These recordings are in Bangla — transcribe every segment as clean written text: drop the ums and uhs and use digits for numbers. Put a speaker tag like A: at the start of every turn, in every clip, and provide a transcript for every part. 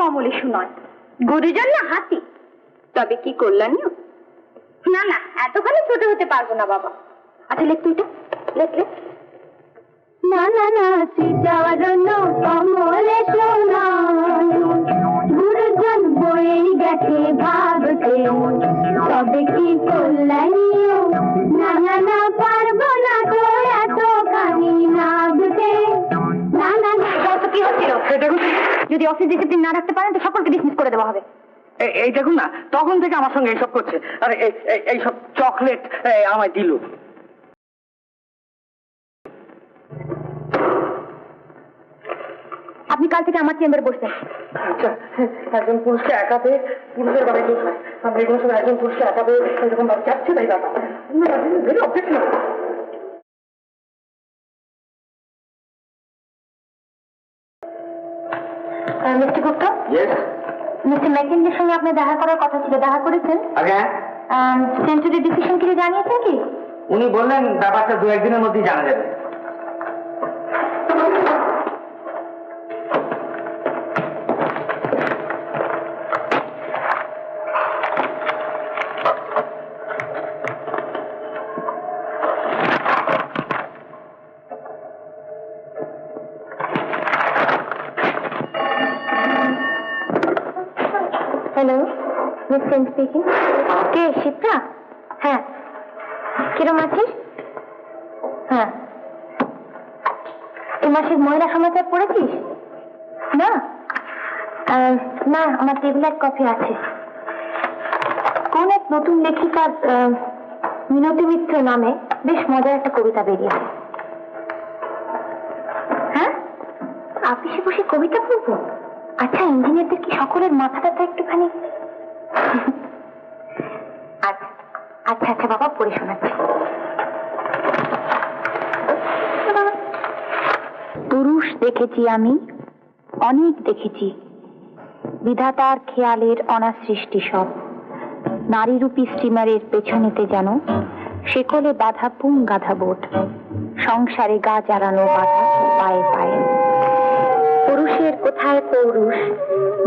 A: অমলেশু নয়, গুরুজন না হাতি। তবে কি কল্যাণীয়? না না, এতখানি ছোট হতে পারবো না বাবা। আচ্ছা লেখ তুই, লেখ লেখ। না না না যাওয়ার জন্য অমলেশু নয়, গুরুজন বয়ে গেছে ভাবতে, তবে কি কল্যাণীয়? না না না পারবো না তো এতখানি নাবতে। না না না। কি হচ্ছিল? যদি অফিস ডিসিপ্লিন না রাখতে পারেন তো সকলকে ডিসমিস করে দেওয়া হবে।
B: এই দেখুন না, তখন থেকে আমার সঙ্গে এইসব করছে। আরে এইসব চকলেট আমায় দিল।
A: আপনি কাল থেকে আমার চেম্বারে বসবেন।
B: আচ্ছা, একজন পুরুষকে একা পেয়ে পুরুষের বাড়ি কেউ হয়, আমরা এগুলো সব একজন পুরুষকে একা পেয়ে এরকম বাড়ি যাচ্ছে, তাই ব্যাপার।
A: মিস্টার গুপ্তা, মিস্টার ম্যাকেঞ্জির সঙ্গে আপনার দেখা করার কথা ছিল, দেখা করেছেন? সেঞ্চুরি ডিসিশন কিছু জানিয়েছেন কি?
B: উনি বললেন ব্যাপারটা 2-1 দিনের মধ্যেই জানা যাবে।
A: Hello, miss Sen speaking. কে, শিপ্রা? হ্যাঁ, কিরম আছিস? হ্যাঁ, এই মাসের মহিলা সমাচার পড়েছিস? না না, আমার টেবিলে এক কপি আছে। কোন এক নতুন লেখিকার মিনতি মিত্র নামে বেশ মজার একটা কবিতা বেরিয়েছে। হ্যাঁ, অফিসে বসে কবিতা পড়বো? আচ্ছা, ইঞ্জিনিয়ারদের কি সকলের মাথাটা তো একটুখানি? আচ্ছা আচ্ছা আচ্ছা বাবা, পড়ে শোনাচ্ছি। পুরুষ দেখেছি আমি, অনেক দেখেছি, বিধাতার খেয়ালের অনাসৃষ্টি সব। নারীরূপী স্টিমারের পেছনেতে যেন শেকলে বাঁধা পুংগাধা বোট, সংসারে গা জারানো বাধা পায়ে পায়ে। পুরুষের কোথায় পৌরুষ,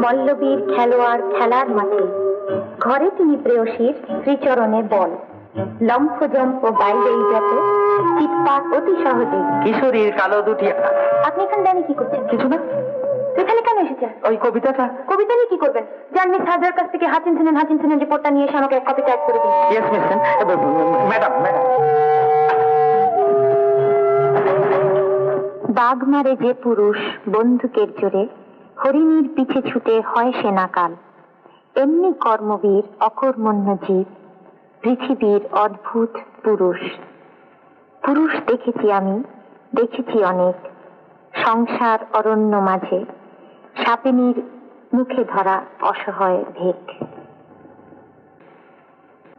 A: মল্লবীর খেলোয়াড় খেলার মাঠে, ঘরে তিনি প্রেয়সীর শ্রীচরণে বল, লম্ফ জম্প বাইরেই যত, চিৎপাত অতি সহজে।
B: কিশোরীর কালো দুটি।
A: আপনি এখানে জানি কি করছেন?
B: কিছু না।
A: এখানে কেন এসেছেন?
B: ওই কবিতাটা।
A: কবিতা নিয়ে কি করবেন? যান মিস হাজার কাছ থেকে হাচিনসেনের রিপোর্টটা নিয়ে এসে আমাকে এক কপি টাইপ করে দিন।
B: Yes miss madam.
A: বাঘ মারে যে পুরুষ বন্দুকের জোরে, হরিণীর পিছে ছুটে হয় সেনাকাল, এমনি কর্মবীর অকর্মণ্য জীব, পৃথিবীর অদ্ভুত পুরুষ। পুরুষ দেখেছি আমি, দেখেছি অনেক, সংসার অরণ্য মাঝে, সাপিনীর মুখে ধরা অসহায় ভেক।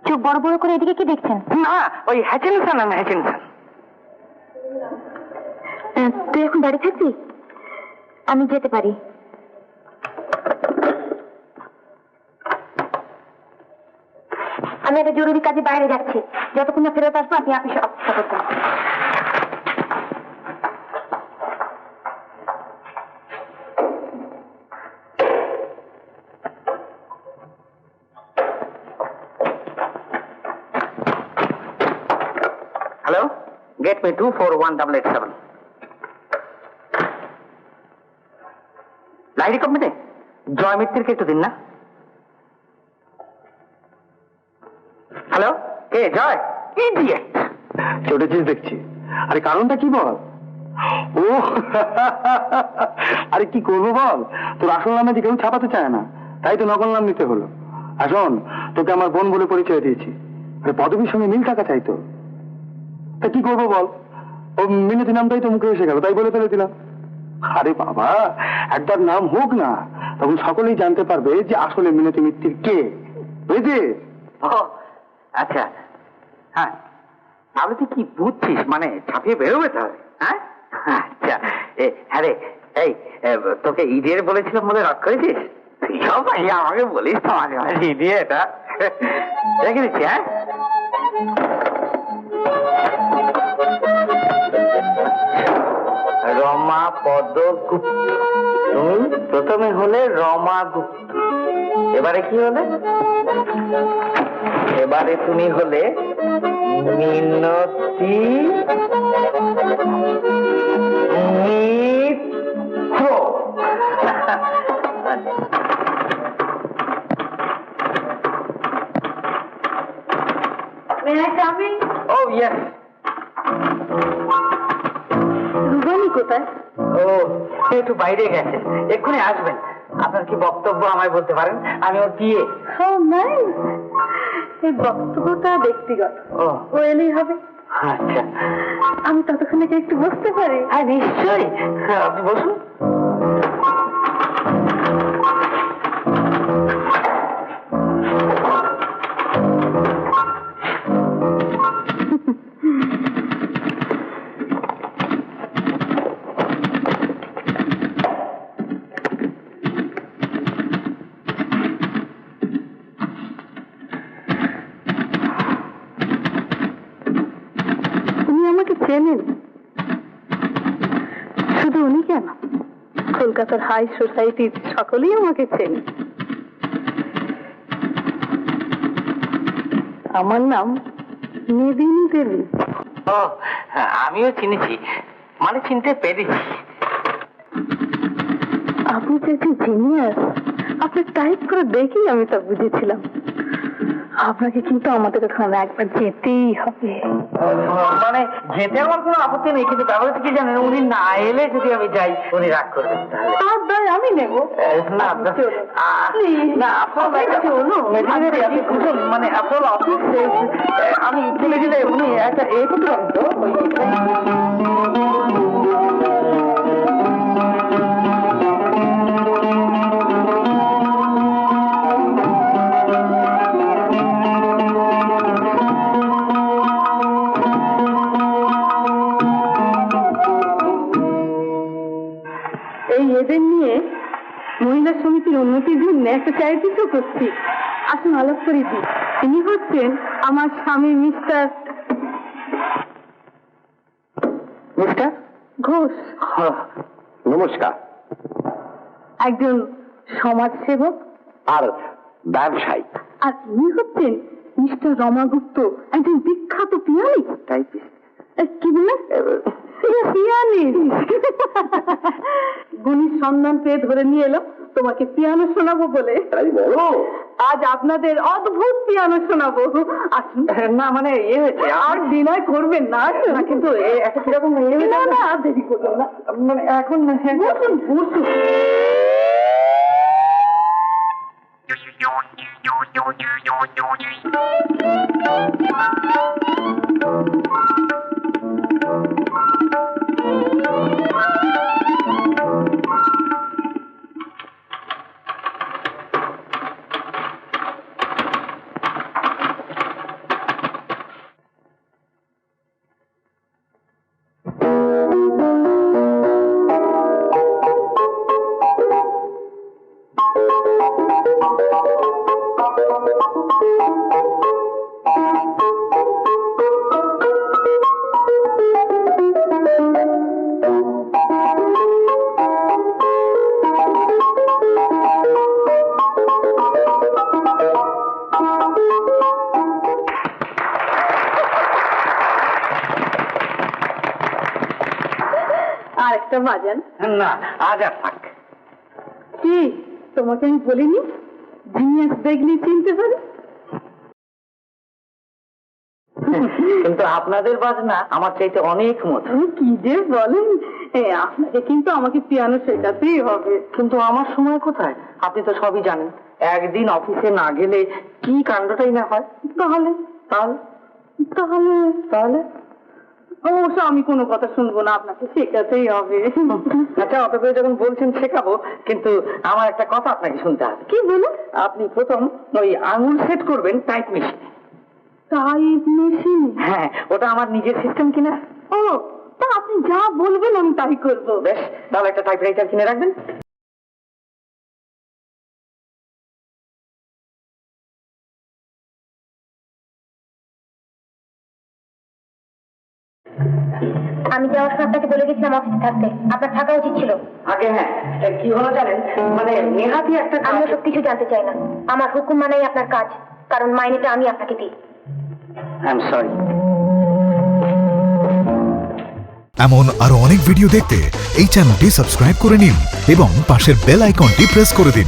A: চোখ বড় বড় করে এদিকে কি দেখছেন?
B: না, ওই হ্যাচিনসন।
A: তুই এখন দাঁড়িয়ে থাকবি? আমি যেতে পারি। আমি একটা জরুরি কাজে বাইরে যাচ্ছি, যতক্ষণ না ফেরত আসবো আপনি অফিসে অপেক্ষা করবেন।
B: Hello, get me 24187। Lairi company, জয় মিত্রকে একটু দিন না। হ্যালো, কে জয়? ইডিয়েট,
C: চটেছিস দেখছি। আরে কারণটা কি বল? ও আরে কি করবো বল, তোর আসল নামে যে কেউ ছাপাতে চায় না, তাই তো নকল নাম নিতে হলো। আসুন, তোকে আমার বোন বলে পরিচয় দিয়েছি, পদবীর সঙ্গে মিল থাকা চাইতো। তা কি করবো বল, ও মিনতি নামটাই তো মুখে এসে গেল, তাই বলে ফেলে দিলাম। আরে বাবা, একবার নাম হোক না, তখন সকলেই জানতে পারবে যে আসলে মিনতি মিত্তির কে, বুঝলি?
B: আচ্ছা, হ্যাঁ, তাহলে তুই কি বুঝছিস? মানে ছাপিয়ে বেরোবে তাহলে? হ্যাঁ, আচ্ছা। হ্যাঁ রে, এই তোকে ইডিয়েট বলেছিলাম বলে রাগ করেছিস? তুই সব আমাকে বলিস তো মাঝে মাঝে ইডিয়েট। রেখে দিচ্ছি। হ্যাঁ, রমা পদ গুপ্ত। তুমি প্রথমে হলে রমা গুপ্ত, এবারে কি হলে? এবারে তুমি হলে মিনতি মিত্র। Oh, yes.
A: রুবানি কোথায়?
B: ও একটু বাইরে গেছেন, এক্ষুনি আসবেন। আপনার কি বক্তব্য আমায় বলতে পারেন? আমি ওর বিয়ে।
A: নাই, এই বক্তব্যটা ব্যক্তিগত। ও এলেই হবে।
B: আচ্ছা,
A: আমি ততক্ষণে কি একটু বসতে পারি?
B: হ্যাঁ নিশ্চয়ই, আপনি বসুন।
A: উনি আমাকে চেনেন? শুধু উনি কেন, কলকাতার হাই সোসাইটির সকলেই আমাকে চেনে। আমার নাম মেদিনী দেবী।
B: ও আমিও চিনেছি, মানে চিনতে পেরেছি।
A: আপনি যে একজন জিনিয়াস, আপনি টাইপ করে দেখেই আমি তা বুঝেছিলাম। আপনাকে কিন্তু আমাদের ওখানে একবার যেতেই হবে।
B: মানে যেতে আমার কোনো আপত্তি নেই, কিন্তু ব্যাপারটা কি জানেন, উনি না এলে যদি আমি যাই উনি রাগ করবেন।
A: তার দায় আমি নেব।
B: না না আপনার আপনি বুঝুন, মানে আপনার অফিস আমি তুলে দিলে উনি একটা এ করতে পারেন তো।
A: এই এদের নিয়ে মহিলা সমিতির উন্নতির জন্য একটা চ্যারিটিও করছি। আসুন আলাপ করে দিই। তিনি হচ্ছেন আমার স্বামী মিস্টার
B: মিস্টার
A: ঘোষ,
C: নমস্কার।
A: একজন সমাজসেবক।
C: আর ব্যবসায়ী।
A: আর ইনি হচ্ছেন মিস্টার রমা গুপ্ত, একজন বিখ্যাত পিয়ানিস্ট। কি বলে? পিয়ানিস্ট। গুণীর সন্ধান পেয়ে ধরে নিয়ে এলো তোমাকে পিয়ানো শোনাবো বলে।
C: বলো।
A: আজ আপনাদের অদ্ভুত পিয়ানো শোনাবো। আসুন।
B: না মানে ইয়ে হয়েছে,
A: আর বিনয় করবেন না।
B: না কিন্তু একটা কিরকম
A: না না, আর দেরি করবেন না।
B: মানে এখন
A: বসুন বসুন। আর একটা বাজান।
B: না আজ আর থাক।
A: কি তোমাকে আমি বলিনি জিনিয়াস দেখলি চিনতে পারি?
B: কিন্তু আপনাদের বাজনা আমার চাইতে অনেক মধুর।
A: তুমি কি যে বলেন, আপনাকে কিন্তু আমাকে পিয়ানো শেখাতেই হবে।
B: কিন্তু আমার সময় কোথায়? আপনি তো সবই জানেন, একদিন অফিসে না গেলে কি কাণ্ডটাই না হয়।
A: তাহলে
B: তাহলে
A: তাহলে
B: তাহলে
A: অবশ্য আমি কোনো কথা শুনবো না, আপনাকে শেখাতেই হবে।
B: আচ্ছা অত করে যখন বলছেন শেখাবো, কিন্তু আমার একটা কথা আপনাকে শুনতে হবে।
A: কি বলুন?
B: আপনি প্রথম ওই আঙুল সেট করবেন টাইপ মেশিনে।
A: Type machine?
B: হ্যাঁ, ওটা আমার নিজের সিস্টেম কিনা।
A: ও, তা আপনি যা বলবেন আমি তাই করবো।
B: বেশ, তাহলে একটা টাইপরাইটার কিনে রাখবেন।
A: আমি যাওয়ার সময় আপনাকে বলে গেছিলাম অফিসে থাকতে, আপনার থাকা উচিত ছিল।
B: আগে হ্যাঁ কি হলো জানেন, মানে নেহাতি একটা
A: আমি সব কিছু জানতে চাই না। আমার হুকুম মানাই আপনার কাজ, কারণ মাইনেটা আমি আপনাকে দিই।
B: I am sorry.
D: এমন আরো অনেক ভিডিও দেখতে এই চ্যানেলটি সাবস্ক্রাইব করে নিন এবং পাশের বেল আইকনটি প্রেস করে দিন।